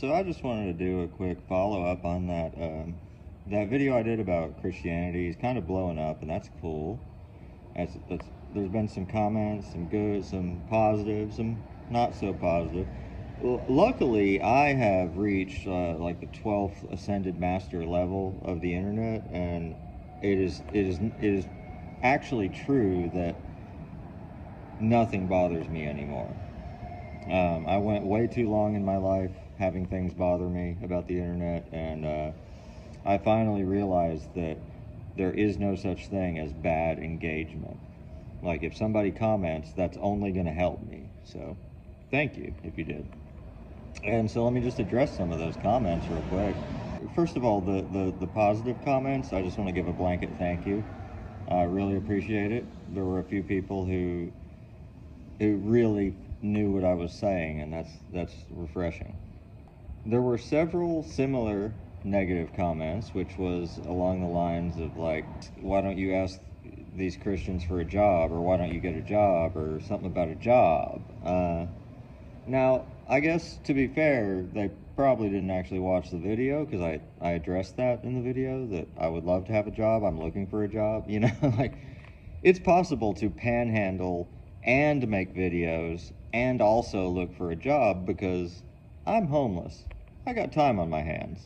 So I just wanted to do a quick follow-up on that video I did about Christianity. It's kind of blowing up, and that's cool. There's been some comments, some good, some positive, some not so positive. Luckily, I have reached like the 12th ascended master level of the internet, and it is actually true that nothing bothers me anymore. I went way too long in my life having things bother me about the internet, and I finally realized that there is no such thing as bad engagement. Like, if somebody comments, that's only going to help me. So, thank you if you did. And so let me just address some of those comments real quick. First of all, the positive comments, I just want to give a blanket thank you. I really appreciate it. There were a few people who really knew what I was saying, and that's refreshing. There were several similar negative comments, which was along the lines of like, why don't you ask these Christians for a job, or why don't you get a job, or something about a job. Now, I guess to be fair, they probably didn't actually watch the video, because I addressed that in the video, that I would love to have a job, I'm looking for a job, you know. Like, it's possible to panhandle and make videos and also look for a job, because I'm homeless. I got time on my hands.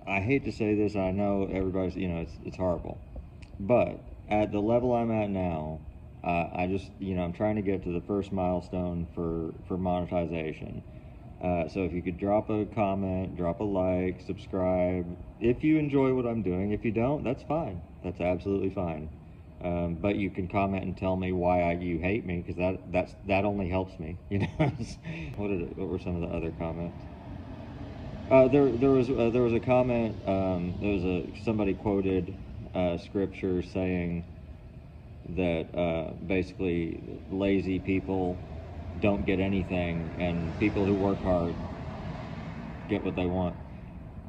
I hate to say this, I know everybody's, you know, it's horrible, but at the level I'm at now, I just, you know, I'm trying to get to the first milestone for monetization. So if you could drop a comment, drop a like, subscribe, if you enjoy what I'm doing. If you don't, that's fine. That's absolutely fine. But you can comment and tell me why you hate me, because that only helps me, you know. What were some of the other comments? There was a comment. Somebody quoted scripture saying that basically lazy people don't get anything, and people who work hard get what they want.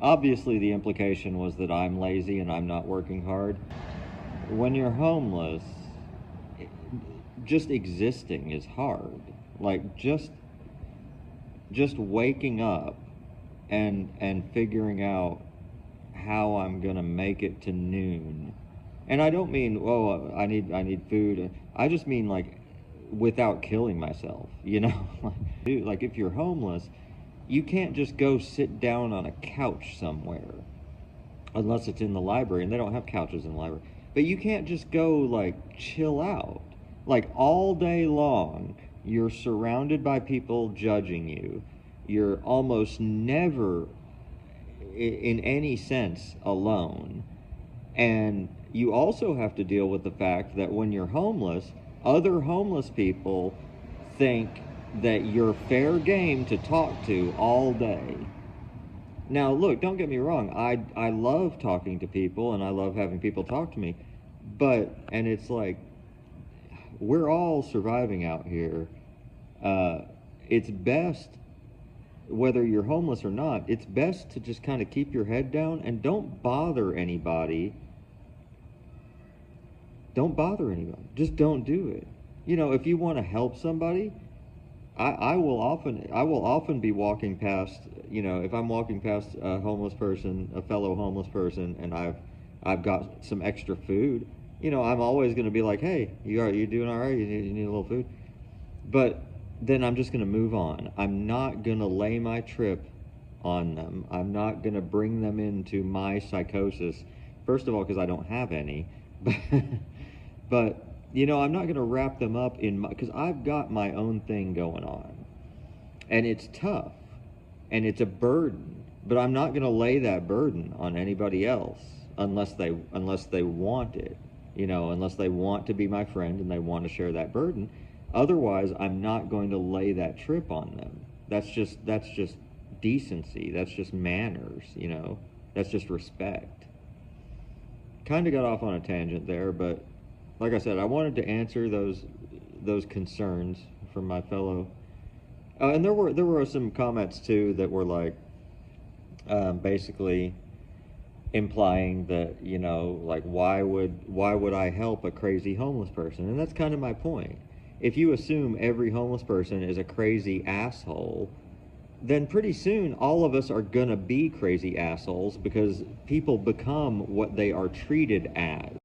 Obviously, the implication was that I'm lazy and I'm not working hard. When you're homeless, just existing is hard. Like, just waking up and figuring out how I'm gonna make it to noon. And I don't mean, oh, I need food. I just mean, like, without killing myself, you know. Like, if you're homeless, you can't just go sit down on a couch somewhere, unless it's in the library, and they don't have couches in the library. But you can't just go, like, chill out. Like, all day long, you're surrounded by people judging you. You're almost never, in any sense, alone. And you also have to deal with the fact that when you're homeless, other homeless people think that you're fair game to talk to all day. Now, look, don't get me wrong. I love talking to people, and I love having people talk to me. And it's like, we're all surviving out here. It's best, whether you're homeless or not, it's best to just kind of keep your head down and don't bother anybody. Don't bother anybody. Just don't do it. You know, if you want to help somebody, I will often be walking past, you know, if I'm walking past a homeless person, a fellow homeless person, and I've got some extra food, you know, I'm always going to be like, hey, you doing all right? You need a little food? But then I'm just going to move on. I'm not going to lay my trip on them. I'm not going to bring them into my psychosis. First of all, because I don't have any. But, you know, I'm not going to wrap them up in my, because I've got my own thing going on. And it's tough. And it's a burden. But I'm not going to lay that burden on anybody else unless they want it. You know, unless they want to be my friend and they want to share that burden. Otherwise, I'm not going to lay that trip on them. That's just decency. That's just manners, you know. That's just respect. Kind of got off on a tangent there, but like I said, I wanted to answer those concerns from my fellow. And there were some comments too that were like, basically implying that, you know, like, why would I help a crazy homeless person? And that's kind of my point. If you assume every homeless person is a crazy asshole, then pretty soon all of us are gonna be crazy assholes because people become what they are treated as.